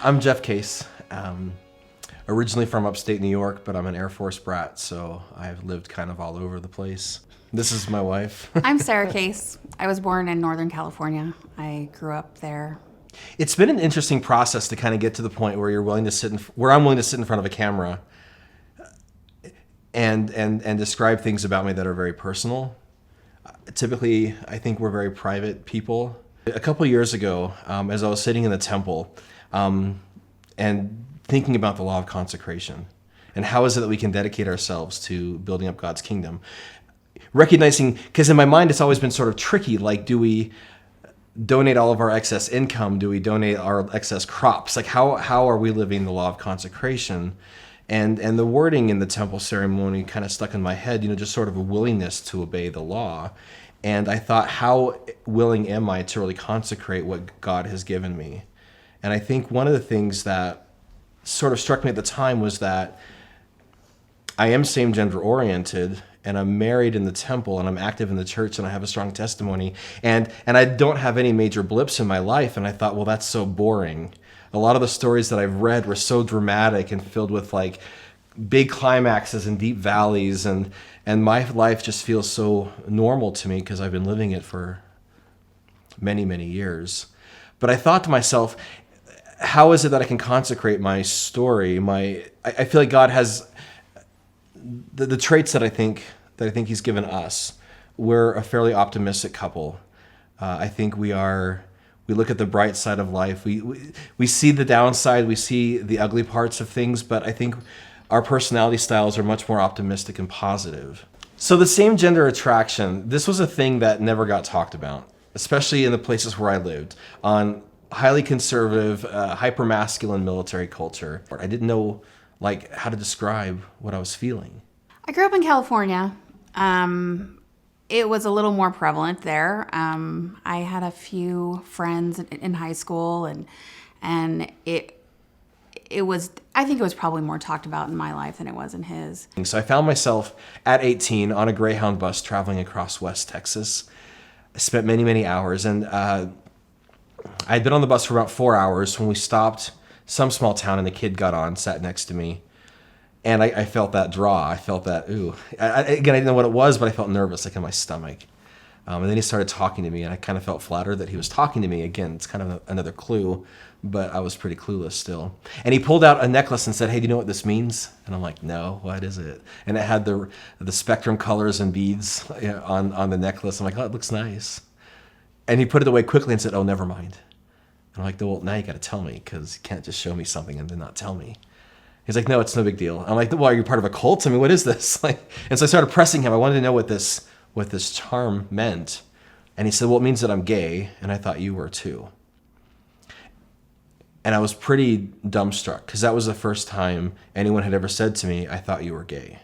I'm Jeff Case, originally from upstate New York, but I'm an Air Force brat, so I've lived kind of all over the place. This is my wife. I'm Sarah Case. I was born in Northern California. I grew up there. It's been an interesting process to kind of get to the point where you're willing to where I'm willing to sit in front of a camera and describe things about me that are very personal. Typically, I think we're very private people. A couple years ago, as I was sitting in the temple and thinking about the law of consecration and how is it that we can dedicate ourselves to building up God's kingdom, recognizing, because in my mind it's always been sort of tricky, like, do we donate all of our excess income? Do we donate our excess crops? Like, how are we living the law of consecration? And the wording in the temple ceremony kind of stuck in my head, just sort of a willingness to obey the law. And I thought, how willing am I to really consecrate what God has given me? And I think one of the things that sort of struck me at the time was that I am same-gender oriented, and I'm married in the temple, and I'm active in the church, and I have a strong testimony, and I don't have any major blips in my life. And I thought, well, that's so boring. A lot of the stories that I've read were so dramatic and filled with like big climaxes and deep valleys, and my life just feels so normal to me because I've been living it for many, many years. But I thought to myself, how is it that I can consecrate my story? I feel like God has the traits that I think He's given us. We're a fairly optimistic couple. I think we look at the bright side of life. We see the downside, we see the ugly parts of things, but I think our personality styles are much more optimistic and positive. So the same gender attraction, this was a thing that never got talked about, especially in the places where I lived, on highly conservative, hyper-masculine military culture. I didn't know how to describe what I was feeling. I grew up in California. It was a little more prevalent there. I had a few friends in high school, and I think it was probably more talked about in my life than it was in his. So I found myself at 18 on a Greyhound bus traveling across West Texas. I spent many, many hours, and I had been on the bus for about 4 hours when we stopped some small town, and a kid got on, sat next to me. And I felt that draw. I felt that, ooh. Again, I didn't know what it was, but I felt nervous, like in my stomach. And then he started talking to me, and I kind of felt flattered that he was talking to me. Again, it's kind of another clue, but I was pretty clueless still. And he pulled out a necklace and said, "Hey, do you know what this means?" And I'm like, "No, what is it?" And it had the spectrum colors and beads on the necklace. I'm like, "Oh, it looks nice." And he put it away quickly and said, "Oh, never mind." And I'm like, "Well, now you got to tell me, because you can't just show me something and then not tell me." He's like, "No, it's no big deal." I'm like, "Well, are you part of a cult? I mean, what is this?" And so I started pressing him. I wanted to know what this charm meant. And he said, "Well, it means that I'm gay, and I thought you were too." And I was pretty dumbstruck, because that was the first time anyone had ever said to me, "I thought you were gay."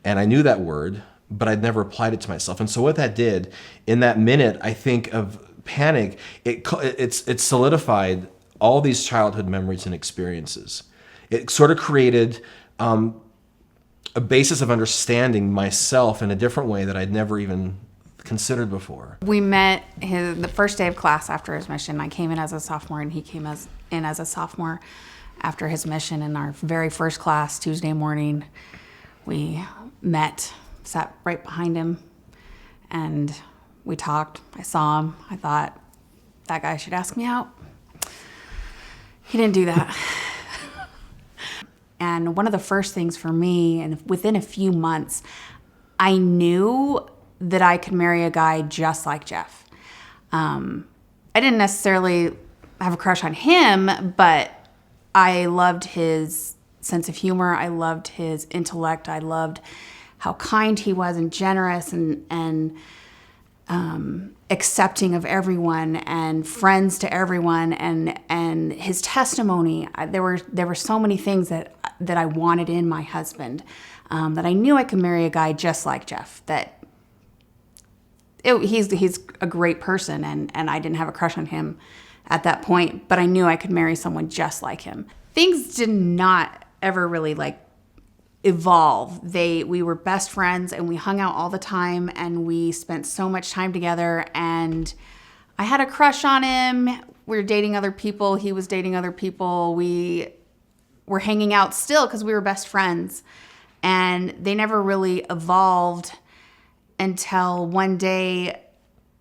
And I knew that word, but I'd never applied it to myself. And so what that did, in that minute, I think, of panic, it solidified all these childhood memories and experiences. It sort of created a basis of understanding myself in a different way that I'd never even considered before. We met the first day of class after his mission. I came in as a sophomore, and he came in as a sophomore after his mission. In our very first class, Tuesday morning, we met, sat right behind him, and we talked. I saw him. I thought, that guy should ask me out. He didn't do that. And one of the first things for me, and within a few months, I knew that I could marry a guy just like Jeff. I didn't necessarily have a crush on him, but I loved his sense of humor. I loved his intellect. I loved how kind he was and generous and accepting of everyone and friends to everyone, and his testimony. There were so many things that I wanted in my husband, that I knew I could marry a guy just like Jeff. He's a great person, and I didn't have a crush on him at that point, but I knew I could marry someone just like him. Things did not ever really evolve. We were best friends, and we hung out all the time, and we spent so much time together, and I had a crush on him we were dating other people. He was dating other people. We were hanging out still because we were best friends. And they never really evolved until one day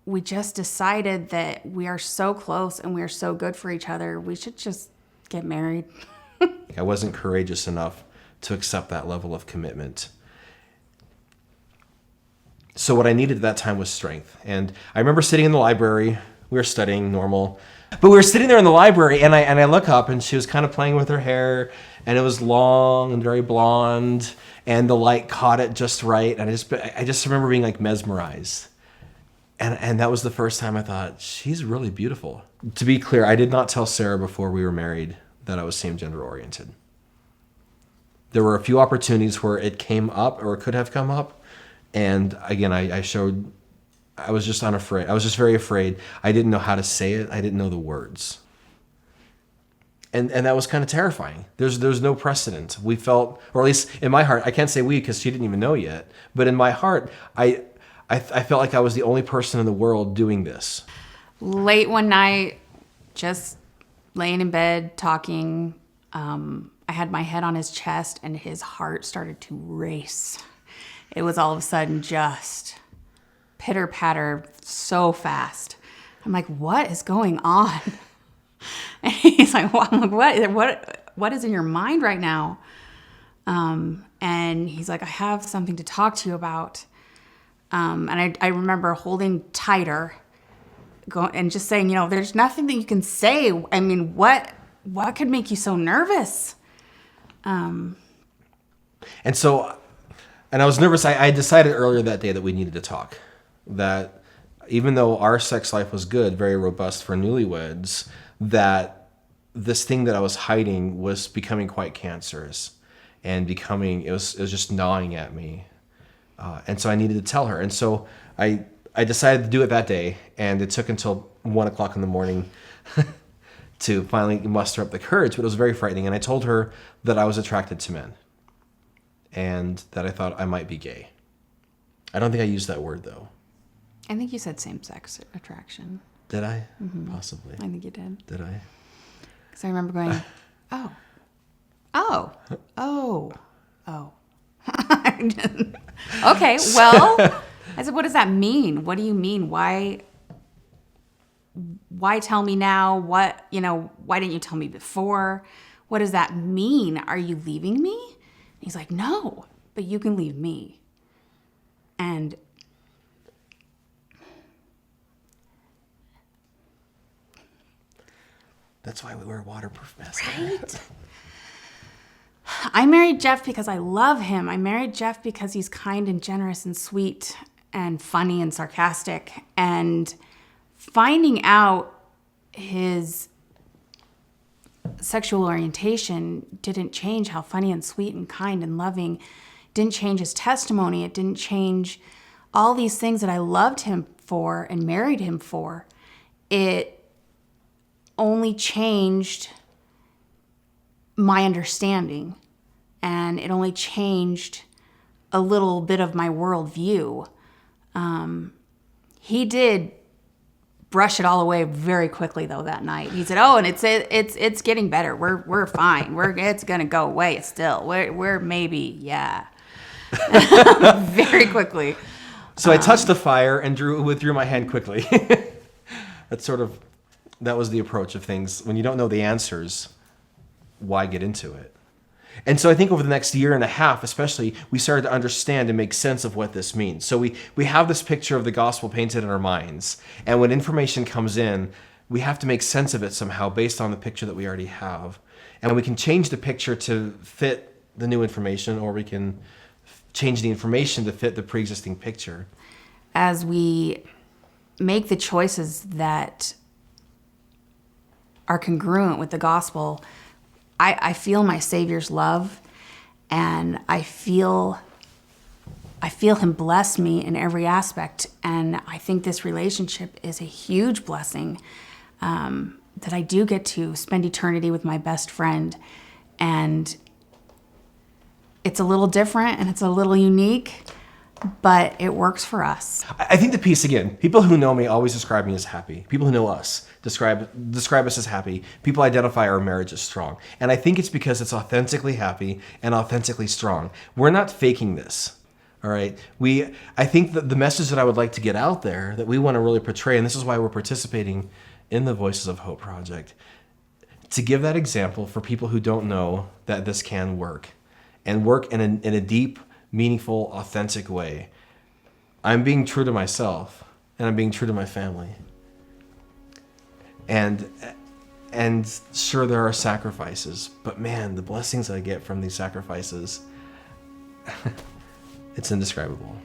we just decided that we are so close and we are so good for each other. We should just get married. I wasn't courageous enough to accept that level of commitment. So what I needed at that time was strength. And I remember sitting in the library. We were studying normal. But we were sitting there in the library, and I look up, and she was kind of playing with her hair, and it was long and very blonde, and the light caught it just right. And I just remember being like mesmerized. And that was the first time I thought, she's really beautiful. To be clear, I did not tell Sarah before we were married that I was same-gender oriented. There were a few opportunities where it came up or it could have come up. And again, I was just unafraid. I was just very afraid. I didn't know how to say it. I didn't know the words. And that was kind of terrifying. There's no precedent. We felt, or at least in my heart, I can't say we because she didn't even know yet, but in my heart, I felt like I was the only person in the world doing this. Late one night, just laying in bed, talking, I had my head on his chest and his heart started to race. It was all of a sudden just pitter patter so fast. I'm like, what is going on? And he's like, well, I'm like, what is in your mind right now? And he's like, I have something to talk to you about. And I remember holding tighter and just saying, there's nothing that you can say. I mean, what could make you so nervous? And I was nervous. I decided earlier that day that we needed to talk. That even though our sex life was good, very robust for newlyweds, that this thing that I was hiding was becoming quite cancerous and it was just gnawing at me. And so I needed to tell her. And so I decided to do it that day. And it took until 1:00 in the morning to finally muster up the courage, but it was very frightening. And I told her that I was attracted to men and that I thought I might be gay. I don't think I used that word, though. I think you said same-sex attraction. Did I? Mm-hmm. Possibly. I think you did. Did I? Because I remember going, oh. Okay, well, I said, what does that mean? What do you mean? Why tell me now? Why didn't you tell me before? What does that mean? Are you leaving me? And he's like, no, but you can leave me. And that's why we wear waterproof masks. Right? I married Jeff because I love him. I married Jeff because he's kind and generous and sweet and funny and sarcastic. And finding out his sexual orientation didn't change how funny and sweet and kind and loving. It didn't change his testimony. It didn't change all these things that I loved him for and married him for. It only changed my understanding, and it only changed a little bit of my worldview. He did brush it all away very quickly, though, that night. He said, "Oh, and it's getting better. We're fine. It's gonna go away still. We're maybe very quickly." So I touched the fire and withdrew my hand quickly. That was the approach of things. When you don't know the answers, why get into it? And so I think over the next year and a half, especially, we started to understand and make sense of what this means. So we have this picture of the gospel painted in our minds. And when information comes in, we have to make sense of it somehow based on the picture that we already have. And we can change the picture to fit the new information, or we can change the information to fit the pre-existing picture. As we make the choices that are congruent with the gospel, I feel my Savior's love, and I feel him bless me in every aspect. And I think this relationship is a huge blessing, that I do get to spend eternity with my best friend. And it's a little different and it's a little unique, but it works for us. I think the piece, again, people who know me always describe me as happy. People who know us describe us as happy. People identify our marriage as strong. And I think it's because it's authentically happy and authentically strong. We're not faking this. All right. I think that the message that I would like to get out there that we want to really portray, and this is why we're participating in the Voices of Hope project, to give that example for people who don't know that this can work and work in a deep, meaningful, authentic way. I'm being true to myself and I'm being true to my family. And sure, there are sacrifices, but man, the blessings I get from these sacrifices, it's indescribable.